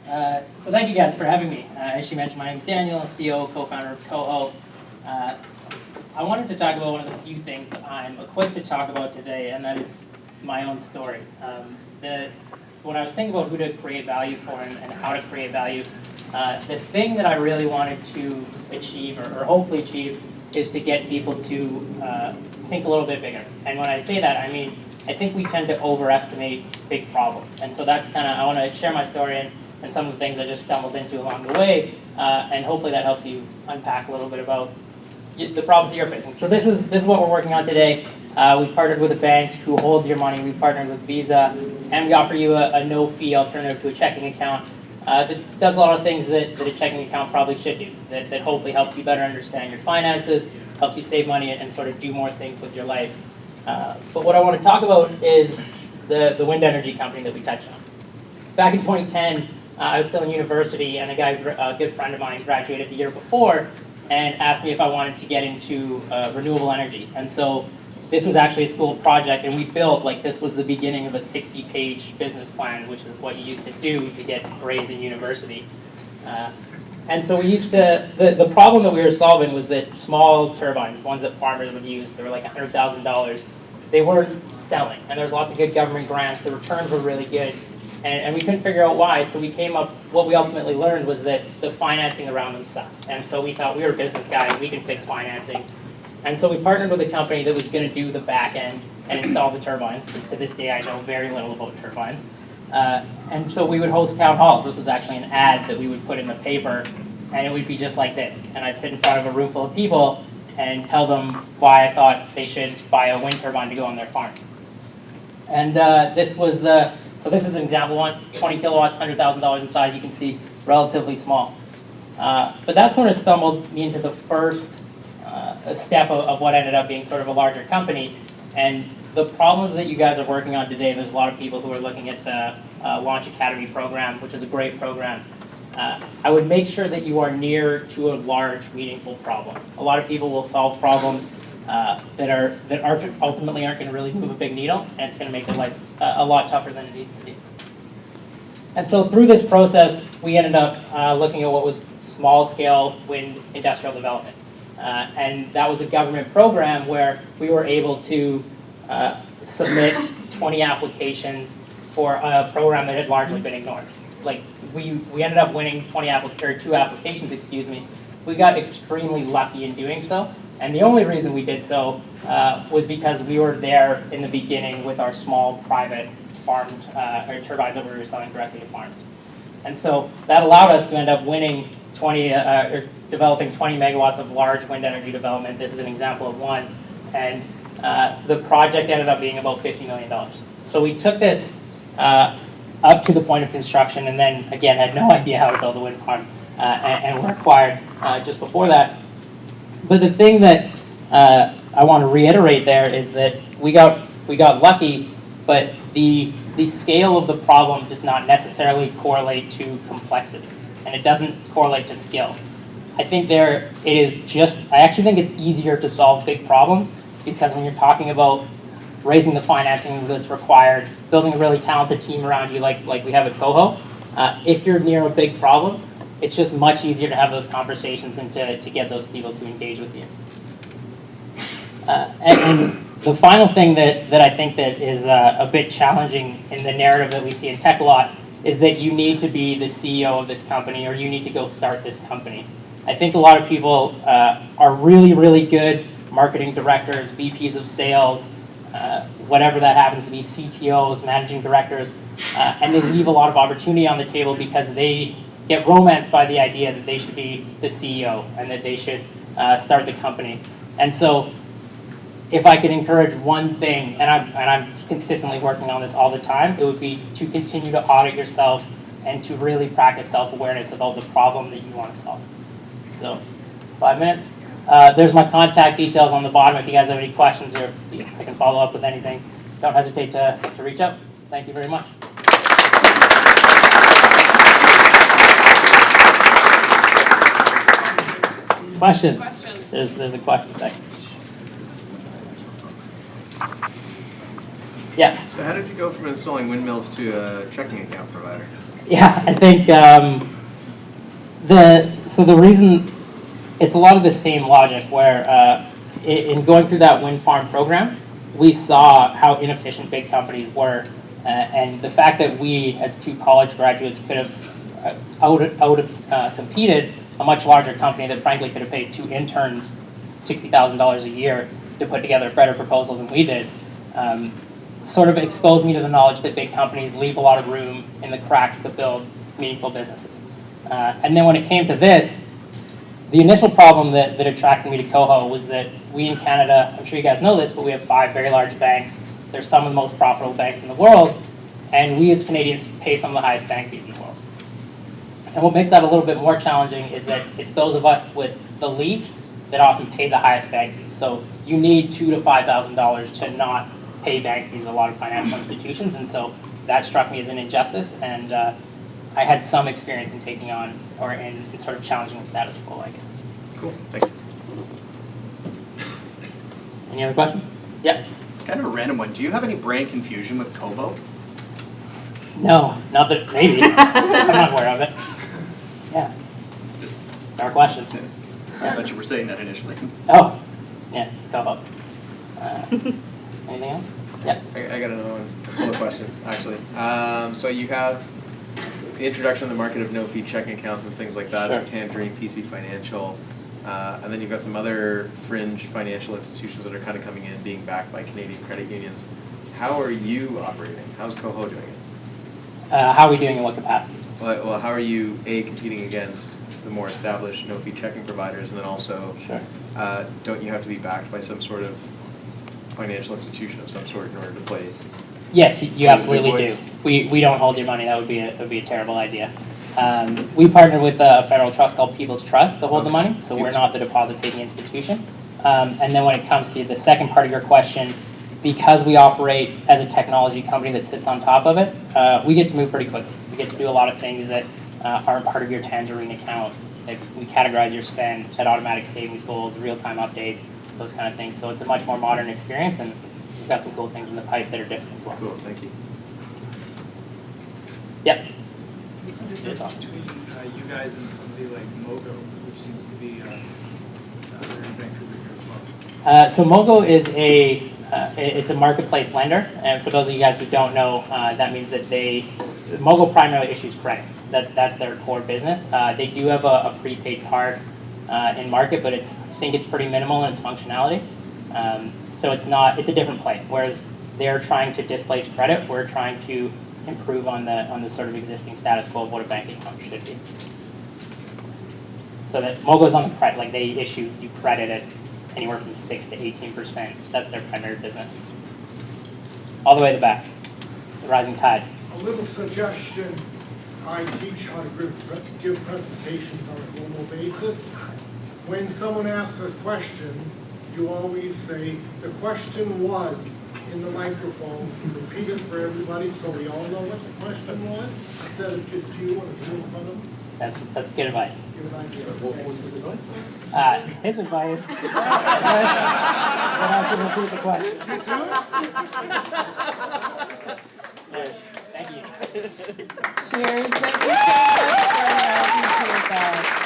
So thank you guys for having me. As she mentioned, my name is Daniel, CEO, co-founder of Koho. I wanted to talk about one of the few things that I'm equipped to talk about today, and that is my own story. When I was thinking about who to create value for and how to create value, the thing that I really wanted to achieve, or hopefully achieve, is to get people to think a little bit bigger. And when I say that, I mean, I think we tend to overestimate big problems. And so that's kind of, I want to share my story and some of the things I just stumbled into along the way, and hopefully that helps you unpack a little bit about the problems that you're facing. So this is what we're working on today. We've partnered with a bank who holds your money. We've partnered with Visa, and we offer you a no-fee alternative to a checking account that does a lot of things that a checking account probably should do, that hopefully helps you better understand your finances, helps you save money, and sort of do more things with your life. But what I want to talk about is the wind energy company that we touched on. Back in 2010, I was still in university, and a good friend of mine graduated the year before and asked me if I wanted to get into renewable energy. And so this was actually a school project, and we built, this was the beginning of a 60-page business plan, which is what you used to do to get grades in university. And so we used to, the problem that we were solving was that small turbines, the ones that farmers would use, they were like $100,000, they weren't selling. And there was lots of good government grants, the returns were really good, and we couldn't figure out why. So we came up, what we ultimately learned was that the financing around them sucked. And so we thought we were business guys, we can fix financing. And so we partnered with a company that was going to do the back end and install the turbines, because to this day I know very little about turbines. And so we would host town halls. This was actually an ad that we would put in the paper, and it would be just like this. And I'd sit in front of a room full of people and tell them why I thought they should buy a wind turbine to go on their farm. And so this is an example one, 20 kilowatts, $100,000 in size. You can see relatively small. But that sort of stumbled me into the first step of what ended up being sort of a larger company. And the problems that you guys are working on today, there's a lot of people who are looking at the Launch Academy program, which is a great program. I would make sure that you are near to a large, meaningful problem. A lot of people will solve problems that ultimately aren't going to really move a big needle, and it's going to make their life a lot tougher than it needs to be. And so through this process, we ended up looking at what was small-scale wind industrial development. And that was a government program where we were able to submit 20 applications for a program that had largely been ignored. We ended up winning 2 applications, excuse me. We got extremely lucky in doing so. And the only reason we did so was because we were there in the beginning with our small private farmed or turbines that we were selling directly to farmers. And so that allowed us to end up winning developing 20 megawatts of large wind energy development. This is an example of one. And the project ended up being about $50 million. So we took this up to the point of construction, and then, again, had no idea how to build a wind farm, and were acquired just before that. But the thing that I want to reiterate there is that we got lucky, but the scale of the problem does not necessarily correlate to complexity, and it doesn't correlate to skill. I actually think it's easier to solve big problems, because when you're talking about raising the financing that's required, building a really talented team around you like we have at Koho, if you're near a big problem, it's just much easier to have those conversations and to get those people to engage with you. And the final thing that I think that is a bit challenging in the narrative that we see in tech a lot is that you need to be the CEO of this company, or you need to go start this company. I think a lot of people are really, really good marketing directors, VPs of sales, whatever that happens to be, CTOs, managing directors, and they leave a lot of opportunity on the table because they get romanced by the idea that they should be the CEO and that they should start the company. And so if I could encourage one thing, and I'm consistently working on this all the time, it would be to continue to audit yourself and to really practice self-awareness about the problem that you want to solve. So, 5 minutes. There's my contact details on the bottom if you guys have any questions, or if I can follow up with anything. Don't hesitate to reach out. Thank you very much. Questions? There's a question. Thanks. Yeah. So how did you go from installing windmills to a checking account provider? Yeah, I think the reason it's a lot of the same logic where in going through that wind farm program, we saw how inefficient big companies were, and the fact that we as two college graduates could have competed a much larger company that frankly could have paid two interns $60,000 a year to put together a better proposal than we did, sort of exposed me to the knowledge that big companies leave a lot of room in the cracks to build meaningful businesses. And then when it came to this, the initial problem that attracted me to Koho was that we in Canada, I'm sure you guys know this, but we have 5 very large banks. They're some of the most profitable banks in the world, and we as Canadians pay some of the highest bank fees in the world. And what makes that a little bit more challenging is that it's those of us with the least that often pay the highest bank fees. So you need $2,000 to $5,000 to not pay bank fees at a lot of financial institutions, and so that struck me as an injustice, and I had some experience in taking on, or in sort of challenging the status quo, I guess. Cool, thanks. Any other questions? Yeah? It's kind of a random one. Do you have any brand confusion with Koho? No, not that, maybe. I'm not aware of it. Yeah. Our questions. So I thought you were saying that initially. Oh, yeah, Koho. Anything else? Yeah. I got another one, another question, actually. So you have the introduction to the market of no-fee checking accounts and things like that, Sure. so Tangerine, PC Financial, and then you've got some other fringe financial institutions that are kind of coming in, being backed by Canadian credit unions. How are you operating? How's Koho doing it? How are we doing in what capacity? Well, how are you, A, competing against the more established no-fee checking providers, and then also, Sure. don't you have to be backed by some sort of financial institution of some sort in order to play? Yes, you absolutely do. We don't hold your money. That would be a terrible idea. We partner with a federal trust called People's Trust to hold the money, so we're not the deposit-taking institution. And then when it comes to the second part of your question, because we operate as a technology company that sits on top of it, we get to move pretty quickly. We get to do a lot of things that aren't part of your Tangerine account. Like we categorize your spend, set automatic savings goals, real-time updates, those kind of things. So it's a much more modern experience, and we've got some cool things in the pipe that are different as well. Cool, thank you. Yep. What's the difference between you guys and somebody like Mogo, which seems to be they're in Vancouver here as well? So Mogo is it's a marketplace lender, and for those of you guys who don't know, that means that Mogo primarily issues credit. That's their core business. They do have a prepaid card in market, but I think it's pretty minimal in its functionality. So it's a different play. Whereas they're trying to displace credit, we're trying to improve on the sort of existing status quo of what a bank account should be. So that Mogo's on the credit, like they issue you credit at anywhere from 6 to 18%. That's their primary business. All the way to the back, the rising tide. A little suggestion, I teach how to give presentations on a normal basis. When someone asks a question, you always say, the question was in the microphone, repeat it for everybody so we all know what the question was, instead of just you and you in front of them. That's good advice. Give an idea. What was the advice? His advice. But I should repeat the question. Yes, thank you. Cheers. Thank you so much. I appreciate that.